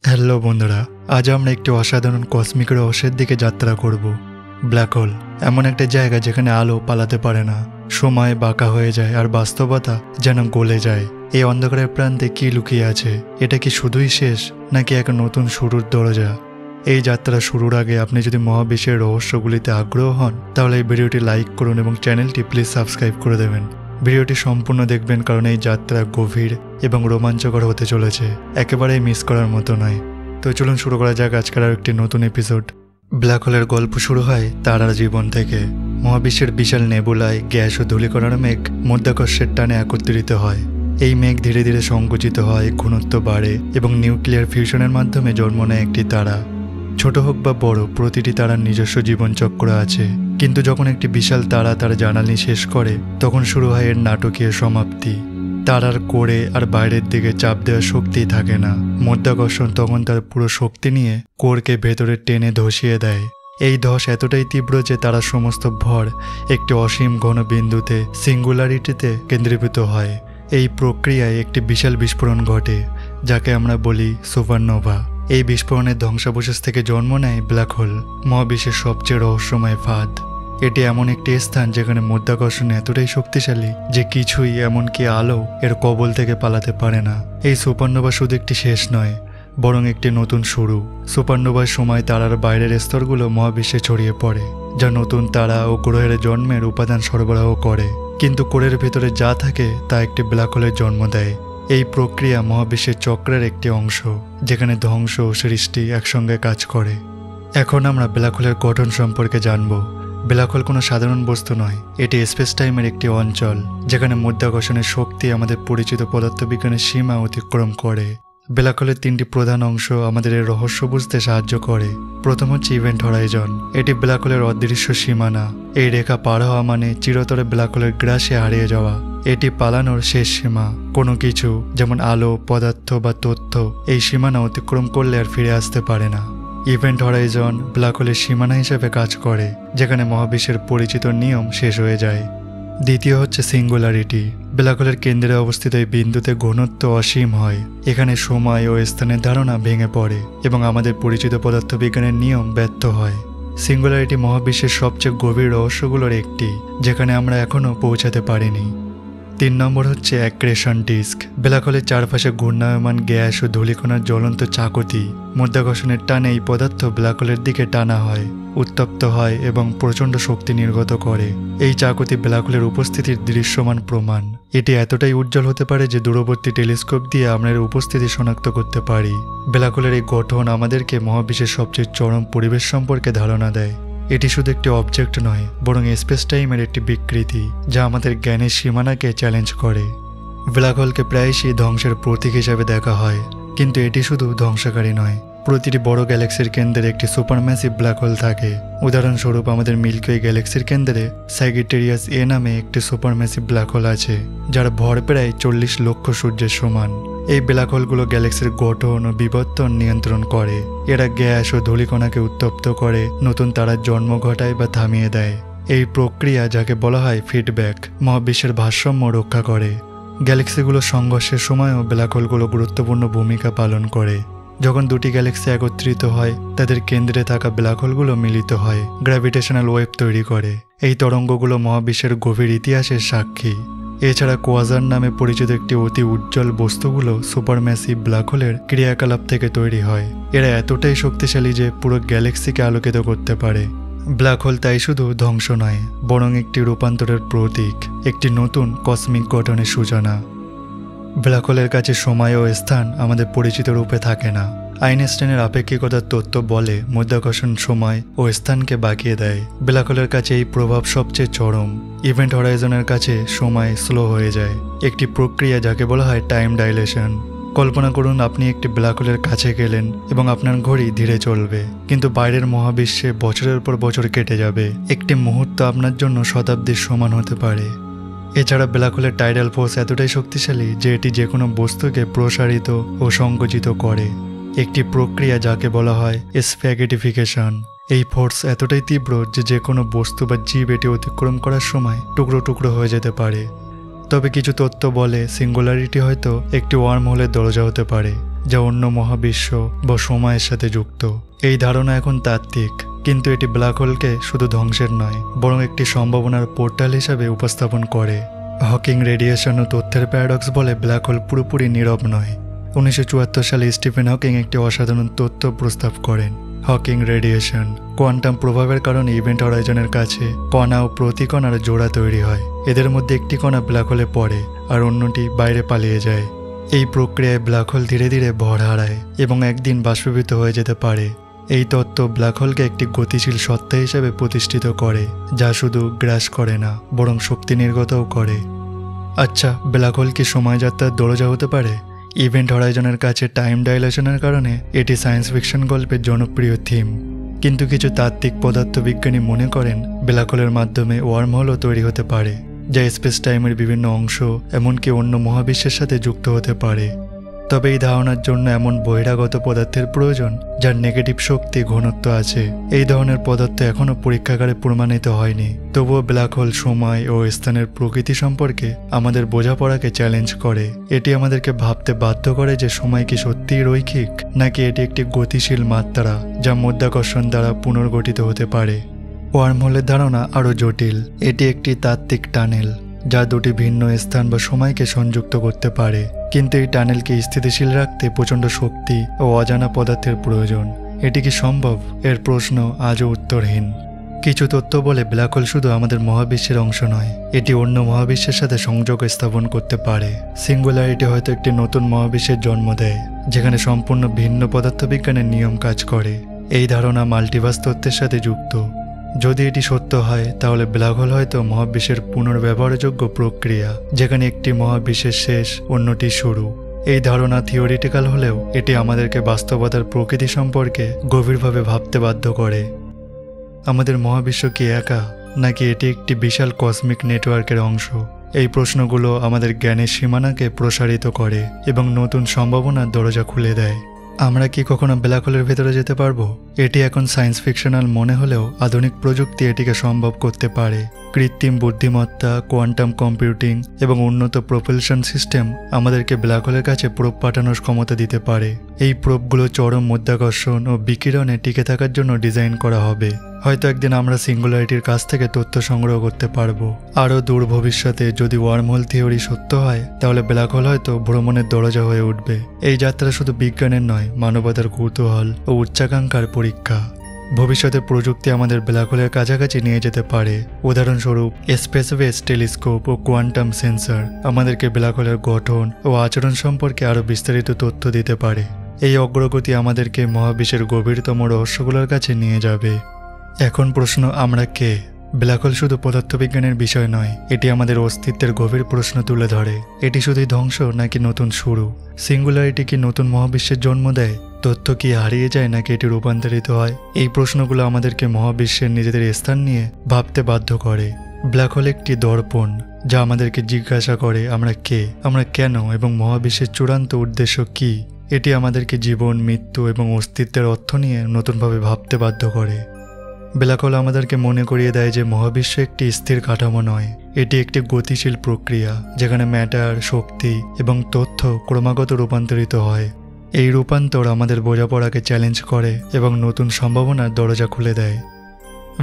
Hello বন্ধুরা, আজ আমরা একটি অসাধারণ কসমিক রহস্যের দিকে যাত্রা করব। ব্ল্যাক হোল এমন একটা জায়গা যেখানে আলো পালাতে পারে না, সময় বাঁকা হয়ে যায় আর বাস্তবতা যেন গলে যায়। এই অন্ধকারের প্রান্তে কি লুকিয়ে আছে? এটা কি শুধুই শেষ, নাকি এক নতুন শুরুর দরজা? এই যাত্রা শুরুর আগে আপনি যদি মহাবিশ্বের রহস্যগুলিতে আগ্রহ হন, তাহলে এই ভিডিওটি লাইক করুন এবং চ্যানেলটি প্লিজ সাবস্ক্রাইব করে দেবেন। ভিডিওটি সম্পূর্ণ দেখবেন, কারণ এই যাত্রা গভীর এবং রোমাঞ্চকর হতে চলেছে, একেবারেই মিস করার মতো নয়। তো চলুন শুরু করা যাক আজকের আর একটি নতুন এপিসোড। ব্ল্যাক হোলের গল্প শুরু হয় তারার জীবন থেকে। মহাবিশ্বের বিশাল নেবুলায় গ্যাস ও ধূলিকণার মেঘ মধ্যাকর্ষের টানে একত্রিত হয়। এই মেঘ ধীরে ধীরে সংকুচিত হয়, ঘনত্ব বাড়ে এবং নিউক্লিয়ার ফিউশনের মাধ্যমে জন্ম নেয় একটি তারা। ছোট হোক বা বড়, প্রতিটি তারার নিজস্ব জীবনচক্র আছে, কিন্তু যখন একটি বিশাল তারা তার জ্বালানি শেষ করে, তখন শুরু হয় এর নাটকীয় সমাপ্তি। তারার কোরে আর বাইরের দিকে চাপ দেওয়ার শক্তি থাকে না। মধ্যাকর্ষণ তখন তার পুরো শক্তি নিয়ে কোরকে ভেতরে টেনে ধসিয়ে দেয়। এই ধস এতটাই তীব্র যে তারার সমস্ত ভর একটি অসীম ঘন বিন্দুতে, সিঙ্গুলারিটিতে কেন্দ্রীভূত হয়। এই প্রক্রিয়ায় একটি বিশাল বিস্ফোরণ ঘটে, যাকে আমরা বলি সুপারনোভা। এই বিস্ফোরণের ধ্বংসাবশেষ থেকে জন্ম নেয় ব্ল্যাক হোল, মহাবিশ্বের সবচেয়ে রহস্যময় ফাঁদ। এটি এমন একটি স্থান যেখানে মধ্যাকর্ষণ এতটাই শক্তিশালী যে কিছুই, এমনকি আলো, এর কবল থেকে পালাতে পারে না। এই সুপারনোভা শুধু একটি শেষ নয়, বরং একটি নতুন শুরু। সুপারনোভার সময় তারার বাইরের স্তরগুলো মহাবিশ্বে ছড়িয়ে পড়ে, যা নতুন তারা ও গ্রহের জন্মের উপাদান সরবরাহ করে। কিন্তু কোরের ভেতরে যা থাকে তা একটি ব্ল্যাক হোলের জন্ম দেয়। এই প্রক্রিয়া মহাবিশ্বের চক্রের একটি অংশ, যেখানে ধ্বংস ও সৃষ্টি একসঙ্গে কাজ করে। এখন আমরা ব্ল্যাক হোলের গঠন সম্পর্কে জানব। ব্ল্যাক হোল কোনো সাধারণ বস্তু নয়, এটি স্পেস টাইমের একটি অঞ্চল, যেখানে মধ্যাকর্ষণের শক্তি আমাদের পরিচিত পদার্থবিজ্ঞানের সীমা অতিক্রম করে। ব্ল্যাক হোলের তিনটি প্রধান অংশ আমাদের এই রহস্য বুঝতে সাহায্য করে। প্রথম হচ্ছে ইভেন্ট হরাইজন। এটি ব্ল্যাক হোলের অদৃশ্য সীমানা। এই রেখা পার হওয়া মানে চিরতরে ব্ল্যাক হোলের গ্রাসে হারিয়ে যাওয়া। এটি পালানোর শেষ সীমা। কোনো কিছু, যেমন আলো, পদার্থ বা তথ্য, এই সীমানা অতিক্রম করলে আর ফিরে আসতে পারে না। ইভেন্ট হরাইজন ব্ল্যাক হোলের সীমানা হিসেবে কাজ করে, যেখানে মহাবিশ্বের পরিচিত নিয়ম শেষ হয়ে যায়। দ্বিতীয় হচ্ছে সিঙ্গুলারিটি। ব্ল্যাক হোলের কেন্দ্রে অবস্থিত এই বিন্দুতে ঘনত্ব অসীম হয়। এখানে সময় ও স্থানের ধারণা ভেঙে পড়ে এবং আমাদের পরিচিত পদার্থবিজ্ঞানের নিয়ম ব্যর্থ হয়। সিঙ্গুলারিটি মহাবিশ্বের সবচেয়ে গভীর রহস্যগুলোর একটি, যেখানে আমরা এখনও পৌঁছাতে পারিনি। 3 নম্বর হচ্ছে অ্যাক্রেশন ডিস্ক। ব্ল্যাক হোলের চারপাশে ঘূর্ণায়মান গ্যাস ও ধূলিকণার জ্বলন্ত চাকতি। মধ্যাকর্ষণের টানে এই পদার্থ ব্ল্যাক হোলের দিকে টানা হয়, উত্তপ্ত হয় এবং প্রচণ্ড শক্তি নির্গত করে। এই চাকতি ব্ল্যাক হোলের উপস্থিতির দৃশ্যমান প্রমাণ। এটি এতটাই উজ্জ্বল হতে পারে যে দূরবর্তী টেলিস্কোপ দিয়ে আমরা এর উপস্থিতি শনাক্ত করতে পারি। ব্ল্যাক হোলের এই গঠন আমাদেরকে মহাবিশ্বের সবচেয়ে চরম পরিবেশ সম্পর্কে ধারণা দেয়। এটি শুধু একটি অবজেক্ট নয়, বরং স্পেস টাইমের একটি বিকৃতি, যা আমাদের জ্ঞানের সীমানাকে চ্যালেঞ্জ করে। ব্ল্যাক হোলকে প্রায়শই ধ্বংসের প্রতীক হিসেবে দেখা হয়, কিন্তু এটি শুধু ধ্বংসকারী নয়। প্রতিটি বড় গ্যালাক্সির কেন্দ্রে একটি সুপারম্যাসিভ ব্ল্যাক হোল থাকে। উদাহরণস্বরূপ, আমাদের মিল্কি ওয়ে গ্যালাক্সির কেন্দ্রে স্যাজিটেরিয়াস এ নামে একটি সুপারম্যাসিভ ব্ল্যাক হোল আছে, যার ভর প্রায় 40 লক্ষ সূর্যের সমান। এই ব্ল্যাক হোলগুলো গ্যালাক্সির গঠন ও বিবর্তন নিয়ন্ত্রণ করে। এরা গ্যাস ও ধূলিকণাকে উত্তপ্ত করে, নতুন তারার জন্ম ঘটায় বা থামিয়ে দেয়। এই প্রক্রিয়া, যাকে বলা হয় ফিডব্যাক, মহাবিশ্বের ভারসাম্য রক্ষা করে। গ্যালাক্সিগুলোর সংঘর্ষের সময়ও ব্ল্যাক হোলগুলো গুরুত্বপূর্ণ ভূমিকা পালন করে। যখন দুটি গ্যালাক্সি একত্রিত হয়, তাদের কেন্দ্রে থাকা ব্ল্যাক হোলগুলো মিলিত হয়, গ্র্যাভিটেশনাল ওয়েভ তৈরি করে। এই তরঙ্গগুলো মহাবিশ্বের গভীর ইতিহাসের সাক্ষী। এছাড়া কোয়াজার নামে পরিচিত একটি অতি উজ্জ্বল বস্তুগুলো সুপারম্যাসিভ ব্ল্যাক হোলের ক্রিয়াকলাপ থেকে তৈরি হয়। এরা এতটাই শক্তিশালী যে পুরো গ্যালাক্সিকে আলোকিত করতে পারে। ব্ল্যাক হোল তাই শুধু ধ্বংস নয়, বরং একটি রূপান্তরের প্রতীক, একটি নতুন কসমিক গঠনের সূচনা। ব্ল্যাক হোলের কাছে সময় ও স্থান আমাদের পরিচিত রূপে থাকে না। আইনস্টাইনের আপেক্ষিকতার তত্ত্ব বলে মধ্যাকর্ষণ সময় ও স্থানকে বাঁকিয়ে দেয়। ব্ল্যাক হোলের কাছে এই প্রভাব সবচেয়ে চরম। ইভেন্ট হরাইজনের কাছে সময় স্লো হয়ে যায়, একটি প্রক্রিয়া যাকে বলা হয় টাইম ডাইলেশন। কল্পনা করুন, আপনি একটি ব্ল্যাক হোলের কাছে গেলেন এবং আপনার ঘড়ি ধীরে চলবে, কিন্তু বাইরের মহাবিশ্বে বছরের পর বছর কেটে যাবে। একটি মুহূর্ত আপনার জন্য শতাব্দীর সমান হতে পারে। এছাড়া ব্ল্যাক হোলের টাইডাল ফোর্স এতটাই শক্তিশালী যে এটি যে কোনো বস্তুকে প্রসারিত ও সংকুচিত করে, একটি প্রক্রিয়া যাকে বলা হয় স্প্যাগেটিফিকেশন। এই ফোর্স এতটাই তীব্র যে যে কোনো বস্তু বা জীব এটি অতিক্রম করার সময় টুকরো টুকরো হয়ে যেতে পারে। তবে কিছু তত্ত্ব বলে সিঙ্গুলারিটি হয়তো একটি ওয়ার্ম হোলের দরজা হতে পারে, যা অন্য মহাবিশ্ব বা সময়ের সাথে যুক্ত। এই ধারণা এখন তাত্ত্বিক, কিন্তু এটি ব্ল্যাক হোলকে শুধু ধ্বংসের নয় বরং একটি সম্ভাবনার পোর্টাল হিসাবে উপস্থাপন করে। হকিং রেডিয়েশন ও তথ্যের প্যারাডক্স বলে ব্ল্যাক হোল পুরোপুরি নীরব নয়। 1974 সালে স্টিফেন হকিং একটি অসাধারণ তথ্য প্রস্তাব করেন, হকিং রেডিয়েশন। কোয়ান্টাম প্রভাবের কারণে ইভেন্ট হরাইজনের কাছে কণা ও প্রতিকণার জোড়া তৈরি হয়। এদের মধ্যে একটি কণা ব্ল্যাক হোলে পড়ে আর অন্যটি বাইরে পালিয়ে যায়। এই প্রক্রিয়ায় ব্ল্যাক হোল ধীরে ধীরে ভর হারায় এবং একদিন বাষ্পীভূত হয়ে যেতে পারে। এই তত্ত্ব ব্ল্যাক হোলকে একটি গতিশীল সত্তা হিসেবে প্রতিষ্ঠিত করে, যা শুধু গ্রাস করে না বরং শক্তি নির্গতও করে। আচ্ছা, ব্ল্যাক হোল কি সময়যাত্রার দরজা হতে পারে? ইভেন্ট হরাইজনের কাছে টাইম ডাইলেশনের কারণে এটি সায়েন্স ফিকশন গল্পের জনপ্রিয় থিম। কিন্তু কিছু তাত্ত্বিক পদার্থবিজ্ঞানী মনে করেন ব্ল্যাক হোলের মাধ্যমে ওয়ার্ম হোলও তৈরি হতে পারে, যা স্পেস টাইমের বিভিন্ন অংশ এমনকি অন্য মহাবিশ্বের সাথে যুক্ত হতে পারে। তবে এই ধারণার জন্য এমন বহিরাগত পদার্থের প্রয়োজন যার নেগেটিভ শক্তি ঘনত্ব আছে। এই ধরনের পদার্থ এখনও পরীক্ষাগারে প্রমাণিত হয়নি। তবুও ব্ল্যাক হোল সময় ও স্থানের প্রকৃতি সম্পর্কে আমাদের বোঝাপড়াকে চ্যালেঞ্জ করে। এটি আমাদেরকে ভাবতে বাধ্য করে যে সময় কি সত্যিই রৈখিক, নাকি এটি একটি গতিশীল মাত্রা যা মধ্যাকর্ষণ দ্বারা পুনর্গঠিত হতে পারে। ওয়ার্ম হোলের ধারণা আরও জটিল। এটি একটি তাত্ত্বিক টানেল যা দুটি ভিন্ন স্থান বা সময়কে সংযুক্ত করতে পারে, কিন্তু এই টানেলকে স্থিতিশীল রাখতে প্রচণ্ড শক্তি ও অজানা পদার্থের প্রয়োজন। এটি কি সম্ভব? এর প্রশ্ন আজও উত্তরহীন। কিছু তত্ত্ব বলে ব্ল্যাক হোল শুধু আমাদের মহাবিশ্বের অংশ নয়, এটি অন্য মহাবিশ্বের সাথে সংযোগ স্থাপন করতে পারে। সিঙ্গুলারিটি হয়তো একটি নতুন মহাবিশ্বের জন্ম দেয়, যেখানে সম্পূর্ণ ভিন্ন পদার্থবিজ্ঞানের নিয়ম কাজ করে। এই ধারণা মাল্টিভার্স তত্ত্বের সাথে যুক্ত। যদি এটি সত্য হয় তাহলে ব্ল্যাক হোল হয়তো মহাবিশ্বের পুনর্ব্যবহারযোগ্য প্রক্রিয়া, যেখানে একটি মহাবিশ্বের শেষ, অন্যটি শুরু। এই ধারণা থিওরিটিক্যাল হলেও এটি আমাদেরকে বাস্তবতার প্রকৃতি সম্পর্কে গভীরভাবে ভাবতে বাধ্য করে। আমাদের মহাবিশ্ব কি একা, নাকি এটি একটি বিশাল কসমিক নেটওয়ার্কের অংশ? এই প্রশ্নগুলো আমাদের জ্ঞানের সীমানাকে প্রসারিত করে এবং নতুন সম্ভাবনার দরজা খুলে দেয়। আমরা কি কখনো ব্ল্যাক হোলের ভেতরে যেতে পারবো? এটি এখন সায়েন্স ফিকশনাল মনে হলেও আধুনিক প্রযুক্তি এটিকে সম্ভব করতে পারে। কৃত্রিম বুদ্ধিমত্তা, কোয়ান্টাম কম্পিউটিং এবং উন্নত প্রোপালশন সিস্টেম আমাদেরকে ব্ল্যাক হোলের কাছে প্রোব পাঠানোর ক্ষমতা দিতে পারে। এই প্রোবগুলো চরম মধ্যাকর্ষণ ও বিকিরণে টিকে থাকার জন্য ডিজাইন করা হবে। হয়তো একদিন আমরা সিঙ্গুলারিটির কাছ থেকে তথ্য সংগ্রহ করতে পারবো। আরও দূর ভবিষ্যতে যদি ওয়ার্ম হোল থিওরি সত্য হয়, তাহলে ব্ল্যাক হোল হয়তো ভ্রমণের দরজা হয়ে উঠবে। এই যাত্রা শুধু বিজ্ঞানের নয়, মানবতার কৌতূহল ও উচ্চাকাঙ্ক্ষার পরীক্ষা। ভবিষ্যতে প্রযুক্তি আমাদের ব্ল্যাক হোলের কাছাকাছি নিয়ে যেতে পারে। উদাহরণস্বরূপ স্পেস বেস টেলিস্কোপ ও কোয়ান্টাম সেন্সর আমাদেরকে ব্ল্যাক হোলের গঠন ও আচরণ সম্পর্কে আরও বিস্তারিত তথ্য দিতে পারে। এই অগ্রগতি আমাদেরকে মহাবিশ্বের গভীরতম রহস্যগুলোর কাছে নিয়ে যাবে। এখন প্রশ্ন, আমরা কে? ব্ল্যাক হোল শুধু পদার্থবিজ্ঞানের বিষয় নয়, এটি আমাদের অস্তিত্বের গভীর প্রশ্ন তুলে ধরে। এটি শুধুই ধ্বংস নাকি নতুন শুরু? সিঙ্গুলারিটি কি নতুন মহাবিশ্বের জন্ম দেয়? তথ্য কি হারিয়ে যায় নাকি এটি রূপান্তরিত হয়? এই প্রশ্নগুলো আমাদেরকে মহাবিশ্বের নিজেদের স্থান নিয়ে ভাবতে বাধ্য করে। ব্ল্যাক হোল একটি দর্পণ যা আমাদেরকে জিজ্ঞাসা করে আমরা কে, আমরা কেন এবং মহাবিশ্বের চূড়ান্ত উদ্দেশ্য কি। এটি আমাদেরকে জীবন, মৃত্যু এবং অস্তিত্বের অর্থ নিয়ে নতুনভাবে ভাবতে বাধ্য করে। ব্ল্যাক হোল আমাদেরকে মনে করিয়ে দেয় যে মহাবিশ্ব একটি স্থির কাঠামো নয়, এটি একটি গতিশীল প্রক্রিয়া যেখানে ম্যাটার, শক্তি এবং তথ্য ক্রমাগত রূপান্তরিত হয়। এই রূপান্তর আমাদের বোঝাপড়াকে চ্যালেঞ্জ করে এবং নতুন সম্ভাবনার দরজা খুলে দেয়।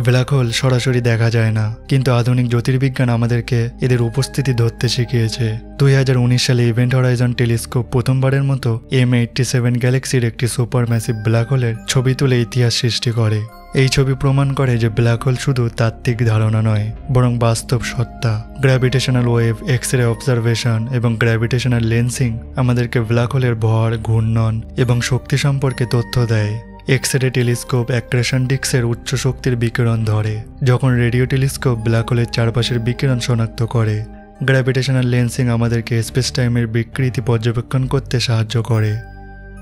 ব্ল্যাক হোল সরাসরি দেখা যায় না, কিন্তু আধুনিক জ্যোতির্বিজ্ঞান আমাদেরকে এদের উপস্থিতি ধরতে শিখিয়েছে। 2019 সালে ইভেন্ট হরাইজন টেলিস্কোপ প্রথমবারের মতো M87 গ্যালাক্সির একটি সুপার ম্যাসিভ ব্ল্যাক হোলের ছবি তুলে ইতিহাস সৃষ্টি করে। এই ছবি প্রমাণ করে যে ব্ল্যাক হোল শুধু তাত্ত্বিক ধারণা নয়, বরং বাস্তব সত্তা। Gravitational wave, X ray observation এবং গ্র্যাভিটেশনাল লেন্সিং আমাদেরকে ব্ল্যাক হোলের ভর, ঘূর্ণন এবং শক্তি সম্পর্কে তথ্য দেয়। এক্স রে টেলিস্কোপ অ্যাক্রেশন ডিস্কের উচ্চ শক্তির বিকিরণ ধরে, যখন রেডিও টেলিস্কোপ ব্ল্যাক হোলের চারপাশের বিকিরণ শনাক্ত করে। গ্র্যাভিটেশনাল লেন্সিং আমাদেরকে স্পেস টাইমের বিকৃতি পর্যবেক্ষণ করতে সাহায্য করে।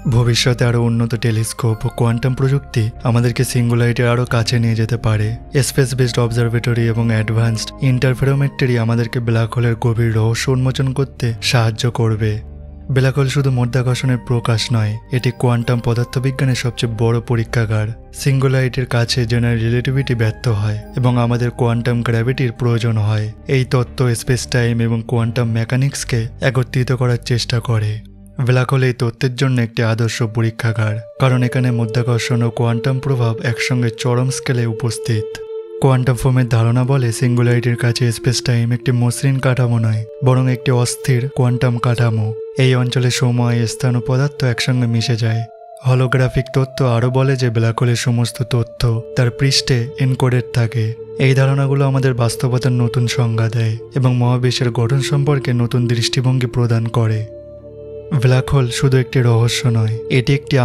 ভবিষ্যতে আরও উন্নত টেলিস্কোপ ও কোয়ান্টাম প্রযুক্তি আমাদেরকে সিঙ্গুলারিটির আরও কাছে নিয়ে যেতে পারে। স্পেস বেসড অবজারভেটরি এবং অ্যাডভান্সড ইন্টারফেরোমেট্রি আমাদেরকে ব্ল্যাক হোলের গভীর রহস্য উন্মোচন করতে সাহায্য করবে। ব্ল্যাক হোল শুধু মাধ্যাকর্ষণের প্রকাশ নয়, এটি কোয়ান্টাম পদার্থবিজ্ঞানের সবচেয়ে বড় পরীক্ষাগার। সিঙ্গুলারিটির কাছে জেনারেল রিলেটিভিটি ব্যর্থ হয় এবং আমাদের কোয়ান্টাম গ্র্যাভিটির প্রয়োজন হয়। এই তত্ত্ব স্পেস টাইম এবং কোয়ান্টাম মেকানিক্সকে একত্রিত করার চেষ্টা করে। ব্ল্যাক হোল এই তত্ত্বের জন্য একটি আদর্শ পরীক্ষাগার, কারণ এখানে মাধ্যাকর্ষণ ও কোয়ান্টাম প্রভাব একসঙ্গে চরম স্কেলে উপস্থিত। কোয়ান্টাম ফোমের ধারণা বলে সিঙ্গুলারিটির কাছে স্পেস টাইম একটি মসৃণ কাঠামো নয়, বরং একটি অস্থির কোয়ান্টাম কাঠামো। এই অঞ্চলে সময়, স্থান ও পদার্থ একসঙ্গে মিশে যায়। হলোগ্রাফিক তত্ত্ব আরও বলে যে ব্ল্যাক হোলের সমস্ত তথ্য তার পৃষ্ঠে এনকোডেড থাকে। এই ধারণাগুলো আমাদের বাস্তবতার নতুন সংজ্ঞা দেয় এবং মহাবিশ্বের গঠন সম্পর্কে নতুন দৃষ্টিভঙ্গি প্রদান করে। ব্ল্যাক হোল শুধু একটি রহস্য নয়, এটি একটি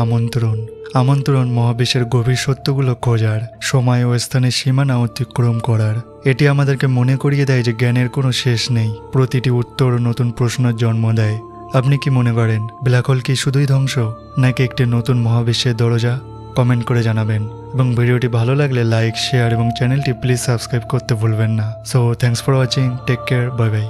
আমন্ত্রণ মহাবিশ্বের গভীর সত্যগুলো খোঁজার, সময় ও স্থানের সীমানা অতিক্রম করার। এটি আমাদেরকে মনে করিয়ে দেয় যে জ্ঞানের কোনো শেষ নেই, প্রতিটি উত্তর নতুন প্রশ্নের জন্ম দেয়। আপনি কি মনে করেন, ব্ল্যাক হোল কি শুধুই ধ্বংস, নাকি একটি নতুন মহাবিশ্বের দরজা? কমেন্ট করে জানাবেন এবং ভিডিওটি ভালো লাগলে লাইক, শেয়ার এবং চ্যানেলটি প্লিজ সাবস্ক্রাইব করতে ভুলবেন না। So thanks for watching, take care, bye by.